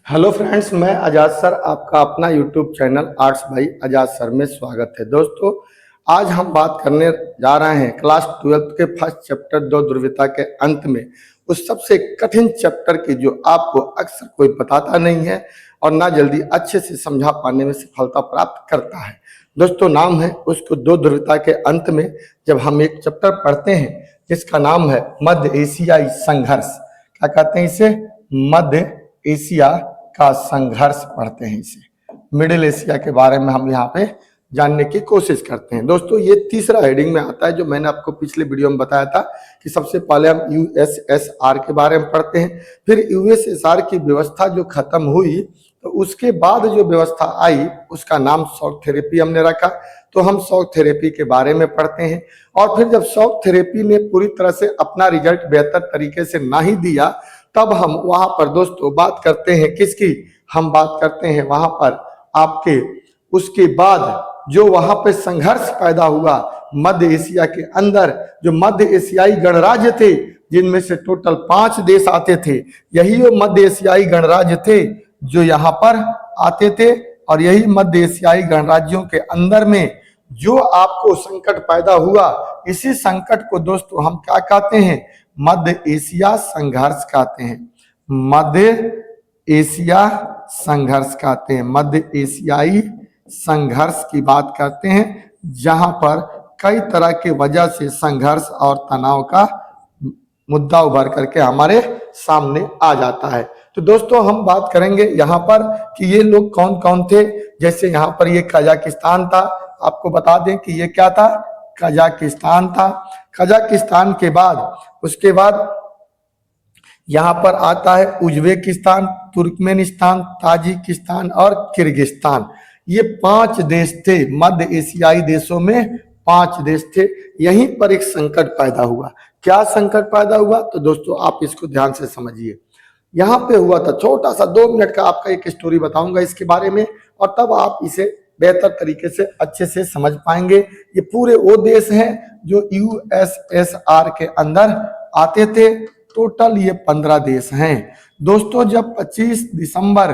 Hello friends, मैं आजाद sir आपका अपना YouTube channel arts by Azad sir में स्वागत है। दोस्तों, आज हम बात करने जा रहे हैं क्लास 12 के फर्स्ट चैप्टर दो ध्रुवीयता के अंत में उस सबसे कठिन चैप्टर की जो आपको अक्सर कोई बताता नहीं है और ना जल्दी अच्छे से समझा पाने में सफलता प्राप्त करता है। दोस्तों, नाम है उसको दो ध्रुवीयता के अंत में जब हम एक चैप्टर पढ़ते हैं जिसका नाम है मध्य एशियाई संघर्ष। क्या कहते हैं इसे? मध्य एशिया का संघर्ष पढ़ते हैं। इसे मिडिल एशिया के बारे में हम यहाँ पे जानने की कोशिश करते हैं। दोस्तों, ये तीसरा हेडिंग में आता है जो मैंने आपको पिछले वीडियो में बताया था कि सबसे पहले हम यूएसएसआर के बारे में पढ़ते हैं, फिर यूएसएसआर की व्यवस्था जो खत्म हुई तो उसके बाद जो व्यवस्था आई उसका नाम शॉक थेरेपी हमने रखा। तो हम शॉक थेरेपी के बारे में पढ़ते हैं और फिर जब शॉक थेरेपी ने पूरी तरह से अपना रिजल्ट बेहतर तरीके से नहीं दिया तब हम वहां पर दोस्तों बात करते हैं किसकी? हम बात करते हैं वहां पर आपके उसके बाद जो वहां पे संघर्ष पैदा हुआ मध्य एशिया के अंदर, जो मध्य एशियाई गणराज्य थे जिनमें से टोटल 5 देश आते थे। यही वो मध्य एशियाई गणराज्य थे जो यहाँ पर आते थे और यही मध्य एशियाई गणराज्यों के अंदर में जो आपको संकट पैदा हुआ, इसी संकट को दोस्तों हम क्या कहते हैं? मध्य एशिया संघर्ष कहते हैं। मध्य एशिया संघर्ष कहते हैं। मध्य एशियाई संघर्ष की बात करते हैं जहां पर कई तरह के वजह से संघर्ष और तनाव का मुद्दा उभर करके हमारे सामने आ जाता है। तो दोस्तों, हम बात करेंगे यहाँ पर कि ये लोग कौन कौन थे। जैसे यहाँ पर ये कजाकिस्तान था, आपको बता दें कि ये क्या था? कजाकिस्तान था। कजाकिस्तान के बाद उसके बाद यहाँ पर आता है उज्बेकिस्तान, तुर्कमेनिस्तान, ताजिकिस्तान और किर्गिस्तान। ये 5 देश थे। मध्य एशियाई देशों में 5 देश थे। यहीं पर एक संकट पैदा हुआ। क्या संकट पैदा हुआ? तो दोस्तों आप इसको ध्यान से समझिए। यहाँ पे हुआ था, छोटा सा 2 मिनट का आपका एक स्टोरी बताऊंगा इसके बारे में और तब आप इसे बेहतर तरीके से अच्छे से समझ पाएंगे। ये पूरे वो देश हैं जो यूएसएसआर के अंदर आते थे। टोटल ये 15 देश हैं। दोस्तों, जब 25 दिसंबर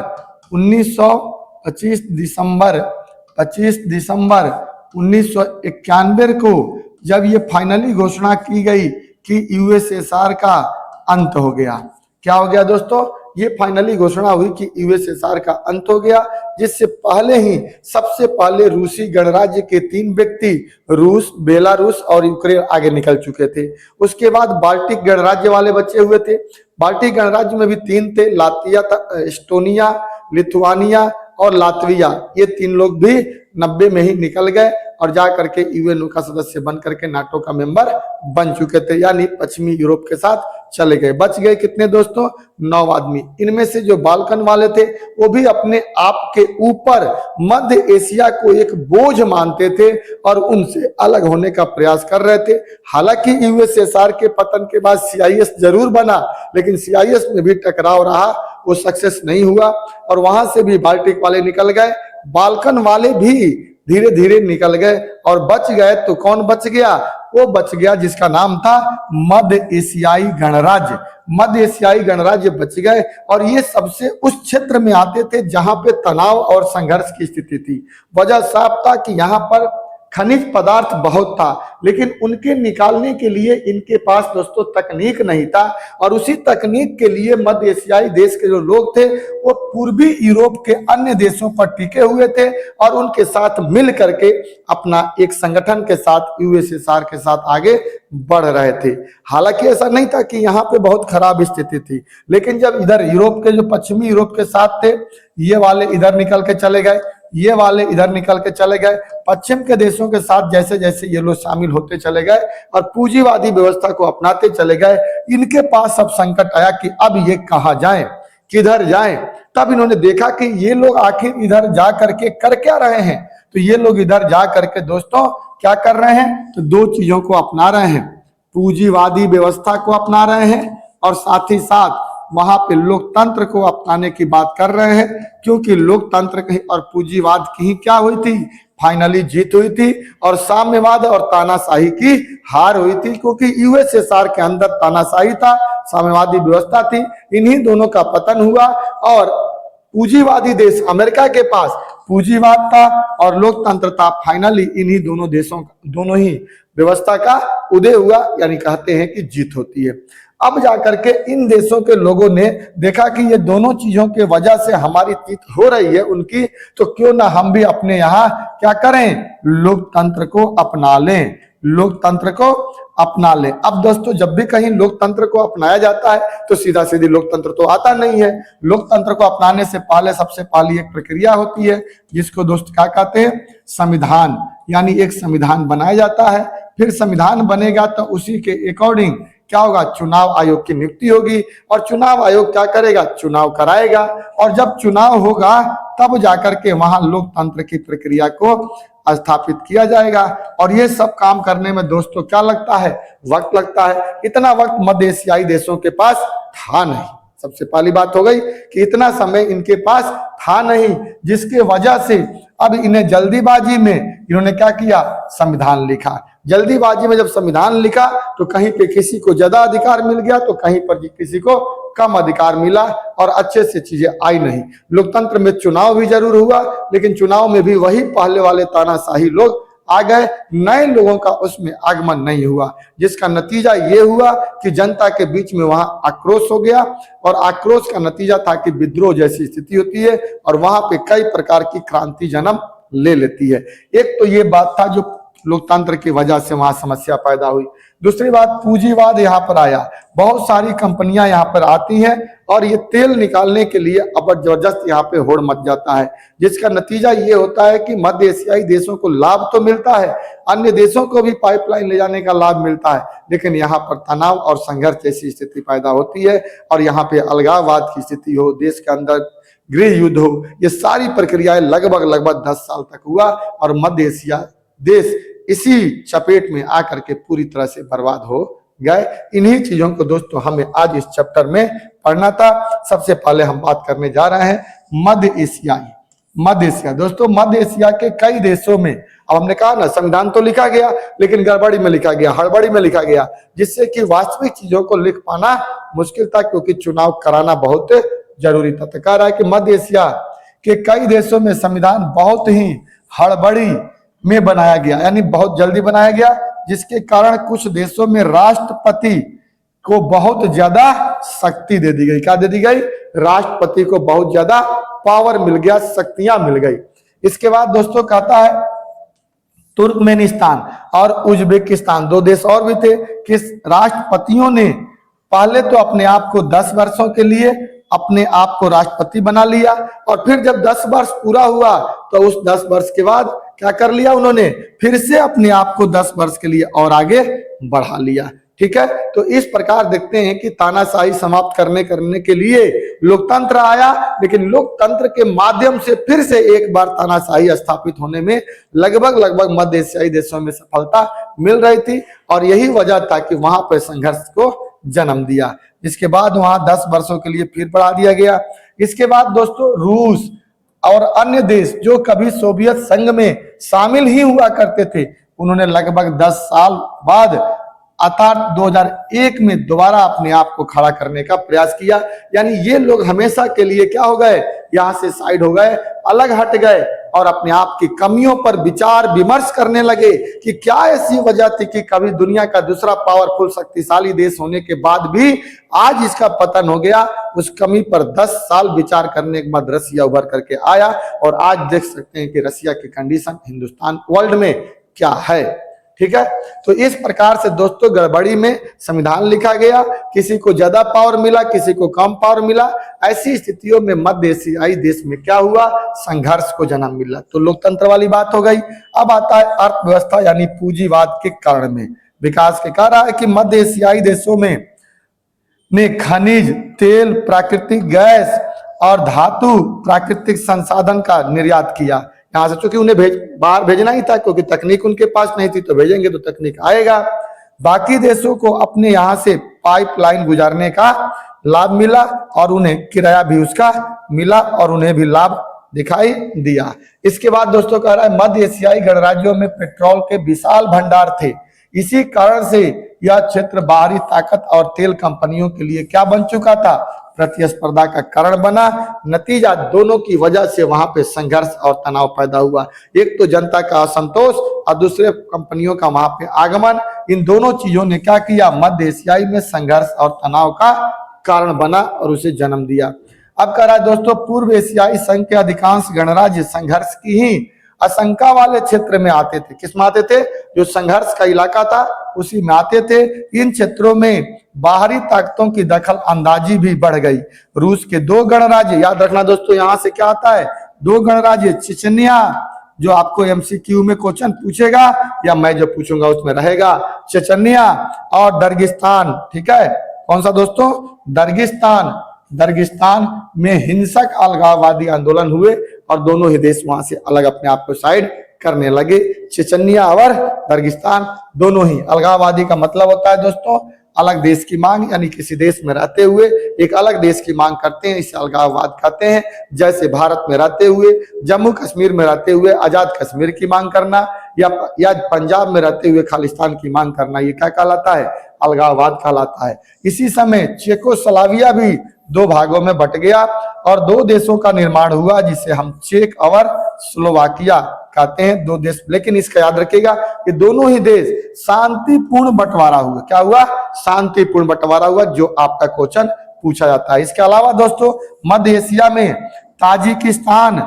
1991 को जब ये फाइनली घोषणा की गई कि यूएसएसआर का अंत हो गया। क्या हो गया दोस्तों? ये फाइनली घोषणा हुई कि यूएसएसआर का अंत हो गया, जिससे पहले ही सबसे पहले रूसी गणराज्य के 3 व्यक्ति रूस, बेलारूस और यूक्रेन आगे निकल चुके थे। उसके बाद बाल्टिक गणराज्य वाले बचे हुए थे। बाल्टिक गणराज्य में भी 3 थे, लातिया, एस्टोनिया, लिथुआनिया और लातविया। ये 3 लोग भी 90 में ही निकल गए और जा करके यूएनओ का सदस्य बन करके नाटो का मेंबर बन चुके थे, यानी पश्चिमी यूरोप के साथ चले गए। बच गए कितने दोस्तों? 9 आदमी। इनमें से जो बाल्कन वाले थे वो भी अपने आप के ऊपर मध्य एशिया को एक बोझ मानते थे और उनसे अलग होने का प्रयास कर रहे थे। हालांकि यूएसएसआर के पतन के बाद सीआईएस जरूर बना, लेकिन सीआईएस में भी टकराव रहा, वो सक्सेस नहीं हुआ और वहां से भी बाल्टिक वाले निकल गए। बाल्कन वाले भी धीरे धीरे निकल गए और बच गए। तो कौन बच गया? वो बच गया जिसका नाम था मध्य एशियाई गणराज्य। मध्य एशियाई गणराज्य बच गए और ये सबसे उस क्षेत्र में आते थे जहां पे तनाव और संघर्ष की स्थिति थी। वजह साफ था कि यहाँ पर खनिज पदार्थ बहुत था, लेकिन उनके निकालने के लिए इनके पास दोस्तों तकनीक नहीं था और उसी तकनीक के लिए मध्य एशियाई देश के जो लोग थे वो पूर्वी यूरोप के अन्य देशों पर टिके हुए थे और उनके साथ मिल करके अपना एक संगठन के साथ यूएसएसआर के साथ आगे बढ़ रहे थे। हालांकि ऐसा नहीं था कि यहाँ पे बहुत खराब स्थिति थी, लेकिन जब इधर यूरोप के जो पश्चिमी यूरोप के साथ थे, ये वाले इधर निकल के चले गए, ये वाले इधर निकल के चले गए। पश्चिम के देशों के साथ जैसे जैसे ये लोग शामिल होते चले गए और पूंजीवादी व्यवस्था को अपनाते चले गए, इनके पास अब संकट आया कि अब ये कहाँ जाएं, किधर जाएं। तब इन्होंने देखा कि ये लोग आखिर इधर जा करके कर क्या रहे हैं। तो ये लोग इधर जा करके दोस्तों क्या कर रहे हैं? तो 2 चीजों को अपना रहे हैं। पूंजीवादी व्यवस्था को अपना रहे हैं और साथ ही साथ वहां पे लोकतंत्र को अपनाने की बात कर रहे हैं, क्योंकि लोकतंत्र की और पूंजीवाद की ही क्या हुई थी? फाइनली जीत हुई थी और साम्यवाद और तानाशाही की हार हुई थी, क्योंकि यूएसएसआर के अंदर तानाशाही था, साम्यवादी व्यवस्था थी। इन्हीं दोनों का पतन हुआ और पूंजीवादी देश अमेरिका के पास पूंजीवाद था और लोकतंत्र था। फाइनली इन्हीं दोनों देशों दोनों ही व्यवस्था का उदय हुआ, यानी कहते हैं कि जीत होती है। अब जाकर के इन देशों के लोगों ने देखा कि ये दोनों चीजों के वजह से हमारी जीत हो रही है उनकी, तो क्यों ना हम भी अपने यहाँ क्या करें, लोकतंत्र को अपना लें, लोकतंत्र को अपना लें। अब दोस्तों जब भी कहीं लोकतंत्र को अपनाया जाता है तो सीधा सीधी लोकतंत्र तो आता नहीं है। लोकतंत्र को अपनाने से पहले सबसे पहली एक प्रक्रिया होती है जिसको दोस्त क्या कहते हैं, संविधान, यानी एक संविधान बनाया जाता है। फिर संविधान बनेगा तो उसी के अकॉर्डिंग क्या होगा, चुनाव आयोग की नियुक्ति होगी और चुनाव आयोग क्या करेगा, चुनाव कराएगा। और जब चुनाव होगा तब जाकर के वहां लोकतंत्र की प्रक्रिया को स्थापित किया जाएगा। और ये सब काम करने में दोस्तों क्या लगता है, वक्त लगता है। इतना वक्त मध्य एशियाई देशों के पास था नहीं। सबसे पहली बात हो गई कि इतना समय इनके पास था नहीं, जिसके वजह से अब इन्हें जल्दीबाजी में इन्होंने क्या किया, संविधान लिखा। जल्दीबाजी में जब संविधान लिखा तो कहीं पे किसी को ज्यादा अधिकार मिल गया तो कहीं पर किसी को कम अधिकार मिला और अच्छे से चीजें आई नहीं। लोकतंत्र में चुनाव भी जरूर हुआ, लेकिन चुनाव में भी वही पहले वाले तानाशाही लोग आ गए, नए लोगों का उसमें आगमन नहीं हुआ, जिसका नतीजा ये हुआ कि जनता के बीच में वहां आक्रोश हो गया। और आक्रोश का नतीजा था कि विद्रोह जैसी स्थिति होती है और वहां पे कई प्रकार की क्रांति जन्म ले लेती है। एक तो ये बात था जो लोकतंत्र की वजह से वहां समस्या पैदा हुई। दूसरी बात, पूंजीवाद यहाँ पर आया, बहुत सारी कंपनियां यहाँ पर आती हैं और ये तेल निकालने के लिए अब जबरदस्त यहाँ पे होड़ मच जाता है, जिसका नतीजा ये होता है कि मध्य एशियाई देशों को लाभ तो मिलता है, अन्य देशों को भी पाइपलाइन ले जाने का लाभ मिलता है, लेकिन यहाँ पर तनाव और संघर्ष जैसी स्थिति पैदा होती है और यहाँ पे अलगाववाद की स्थिति हो, देश के अंदर गृह युद्ध हो, ये सारी प्रक्रियाएं लगभग 10 साल तक हुआ और मध्य एशिया देश इसी चपेट में आकर के पूरी तरह से बर्बाद हो गए। इन्हीं चीजों को दोस्तों हमें आज इस चैप्टर में पढ़ना था। सबसे पहले हम बात करने जा रहे हैं मध्य एशिया। दोस्तों मध्य एशिया के कई देशों में, अब हमने कहा ना संविधान तो लिखा गया लेकिन गड़बड़ी में लिखा गया, हड़बड़ी में लिखा गया, जिससे कि वास्तविक चीजों को लिख पाना मुश्किल था, क्योंकि चुनाव कराना बहुत जरूरी था। तो कह रहा है कि मध्य एशिया के कई देशों में संविधान बहुत ही हड़बड़ी में बनाया गया, यानी बहुत जल्दी बनाया गया, जिसके कारण कुछ देशों में राष्ट्रपति को बहुत ज्यादा शक्ति दे दी गई। क्या दे दी गई, राष्ट्रपति को बहुत ज्यादा पावर मिल गया, शक्तियां मिल गई। इसके बाद दोस्तों कहता है तुर्कमेनिस्तान और उज्बेकिस्तान, दो देश और भी थे कि राष्ट्रपतियों ने पहले तो अपने आप को 10 वर्षों के लिए अपने आप को राष्ट्रपति बना लिया और फिर जब 10 वर्ष पूरा हुआ तो उस 10 वर्ष के बाद क्या कर लिया उन्होंने, फिर से अपने आप को 10 वर्ष के लिए और आगे बढ़ा लिया। ठीक है, तो इस प्रकार देखते हैं कि तानाशाही समाप्त करने के लिए लोकतंत्र आया, लेकिन लोकतंत्र के माध्यम से फिर से एक बार तानाशाही स्थापित होने में लगभग मध्य एशियाई देशों में सफलता मिल रही थी और यही वजह था कि वहां पर संघर्ष को जन्म दिया। इसके बाद वहां 10 वर्षों के लिए फिर बढ़ा दिया गया। इसके बाद दोस्तों रूस और अन्य देश जो कभी सोवियत संघ में शामिल ही हुआ करते थे, उन्होंने लगभग 10 साल बाद अर्थात 2001 में दोबारा अपने आप को खड़ा करने का प्रयास किया। यानी ये लोग हमेशा के लिए क्या हो गए, यहाँ से साइड हो गए, अलग हट गए और अपने आप की कमियों पर विचार विमर्श करने लगे कि क्या ऐसी वजह थी कि कभी दुनिया का दूसरा पावरफुल शक्तिशाली देश होने के बाद भी आज इसका पतन हो गया। उस कमी पर 10 साल विचार करने के बाद रसिया उभर करके आया और आज देख सकते हैं कि रसिया की कंडीशन हिंदुस्तान वर्ल्ड में क्या है। ठीक है, तो इस प्रकार से दोस्तों गड़बड़ी में संविधान लिखा गया, किसी को ज्यादा पावर मिला, किसी को कम पावर मिला। ऐसी स्थितियों में मध्य एशियाई देश में क्या हुआ, संघर्ष को जन्म मिला। तो लोकतंत्र वाली बात हो गई। अब आता है अर्थव्यवस्था यानी पूंजीवाद के कारण में विकास के कह रहा है कि मध्य एशियाई देशों में ने खनिज तेल, प्राकृतिक गैस और धातु प्राकृतिक संसाधन का निर्यात किया। यहाँ से चूंकि उन्हें बाहर भेजना ही था, क्योंकि तकनीक उनके पास नहीं थी, तो भेजेंगे तो तकनीक आएगा। बाकी देशों को अपने यहाँ से पाइपलाइन गुजारने का लाभ मिला और उन्हें किराया भी उसका मिला और उन्हें भी लाभ दिखाई दिया। इसके बाद दोस्तों कह रहा है मध्य एशियाई गणराज्यों में पेट्रोल के विशाल भंडार थे, इसी कारण से यह क्षेत्र बाहरी ताकत और तेल कंपनियों के लिए क्या बन चुका था, प्रतिस्पर्धा का कारण बना। नतीजा दोनों की वजह से वहां पे संघर्ष और तनाव पैदा हुआ। एक तो जनता का असंतोष और दूसरे कंपनियों का वहां पे आगमन। इन दोनों चीजों ने क्या किया, मध्य एशियाई में संघर्ष और तनाव का कारण बना और उसे जन्म दिया। अब कह रहा है दोस्तों, पूर्व एशियाई संघ के अधिकांश गणराज्य संघर्ष की ही आशंका वाले क्षेत्र में आते थे। किस में आते थे? जो संघर्ष का इलाका था उसी में आते थे। इन क्षेत्रों में बाहरी ताकतों की दखल अंदाजी भी बढ़ गई। रूस के दो गणराज्य, याद रखना दोस्तों, यहां से क्या आता है, दो गणराज्य, चेचनिया, जो आपको एमसीक्यू में क्वेश्चन पूछेगा या मैं जो पूछूंगा उसमें रहेगा, चेचनिया और दर्गिस्तान। ठीक है, कौन सा दोस्तों? दर्गिस्तान। दर्गिस्तान में हिंसक अलगाववादी आंदोलन हुए और दोनों ही देश वहां से अलग अपने आप को साइड करने लगे। चेचनिया और दर्गिस्तान दोनों ही। अलगाववादी का मतलब होता है दोस्तों अलग देश की मांग, यानी किसी देश में रहते हुए एक अलग देश की मांग करते हैं, इसे अलगाववाद कहते हैं। जैसे भारत में रहते हुए, जम्मू कश्मीर में रहते हुए आजाद कश्मीर की मांग करना, या पंजाब में रहते हुए खालिस्तान की मांग करना, ये क्या कहलाता है? अलगाववाद कहलाता है। इसी समय चेकोस्लोवाकिया भी दो भागों में बट गया और दो देशों का निर्माण हुआ जिसे हम चेक और स्लोवाकिया कहते हैं, दो देश। लेकिन इसका याद रखिएगा कि दोनों ही देश शांतिपूर्ण बंटवारा हुआ। क्या हुआ? शांतिपूर्ण बंटवारा हुआ, जो आपका क्वेश्चन पूछा जाता है। इसके अलावा दोस्तों मध्य एशिया में ताजिकिस्तान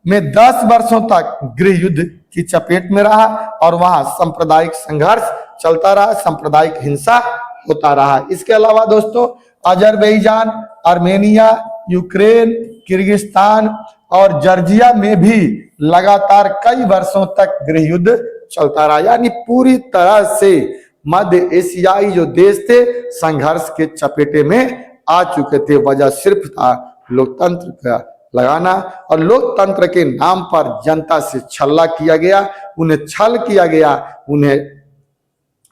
में 10 वर्षों तक गृह युद्ध की चपेट में रहा और वहां सांप्रदायिक संघर्ष चलता रहा, सांप्रदायिक हिंसा होता रहा। इसके अलावा दोस्तों अजरबैजान, आर्मेनिया, यूक्रेन, किर्गिस्तान और जॉर्जिया में भी लगातार कई वर्षों तक गृह युद्ध चलता रहा। यानी पूरी तरह से मध्य एशियाई जो देश थे संघर्ष के चपेटे में आ चुके थे। वजह सिर्फ था लोकतंत्र का लगाना, और लोकतंत्र के नाम पर जनता से छल्ला किया गया, उन्हें छल किया गया, उन्हें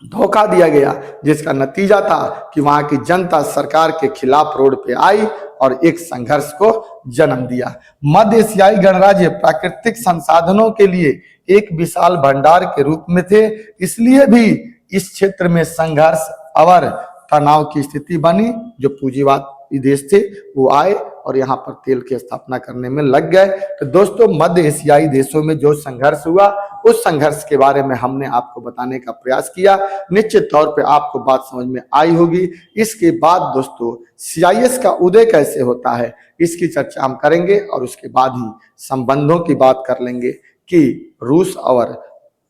धोखा दिया गया, जिसका नतीजा था कि वहां की जनता सरकार के खिलाफ रोड पे आई और एक संघर्ष को जन्म दिया। मध्य एशियाई गणराज्य प्राकृतिक संसाधनों के लिए एक विशाल भंडार के रूप में थे, इसलिए भी इस क्षेत्र में संघर्ष और तनाव की स्थिति बनी। जो पूंजीवादी देश थे वो आए और यहाँ पर तेल की स्थापना करने में लग गए। तो दोस्तों मध्य एशियाई देशों में जो संघर्ष हुआ उस संघर्ष के बारे में हमने आपको बताने का प्रयास किया। निश्चित तौर पे आपको बात समझ में आई होगी। इसके बाद दोस्तों CIS का उदय कैसे होता है इसकी चर्चा हम करेंगे और उसके बाद ही संबंधों की बात कर लेंगे कि रूस और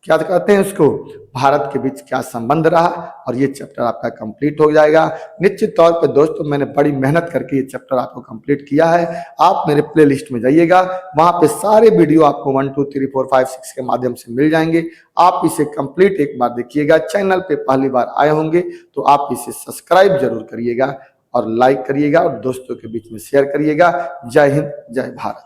क्या कहते हैं उसको भारत के बीच क्या संबंध रहा, और ये चैप्टर आपका कंप्लीट हो जाएगा। निश्चित तौर पे दोस्तों मैंने बड़ी मेहनत करके ये चैप्टर आपको कंप्लीट किया है। आप मेरे प्लेलिस्ट में जाइएगा, वहां पे सारे वीडियो आपको 1 2 3 4 5 6 के माध्यम से मिल जाएंगे। आप इसे कंप्लीट एक बार देखिएगा। चैनल पे पहली बार आए होंगे तो आप इसे सब्सक्राइब जरूर करिएगा और लाइक करिएगा और दोस्तों के बीच में शेयर करिएगा। जय हिंद, जय भारत।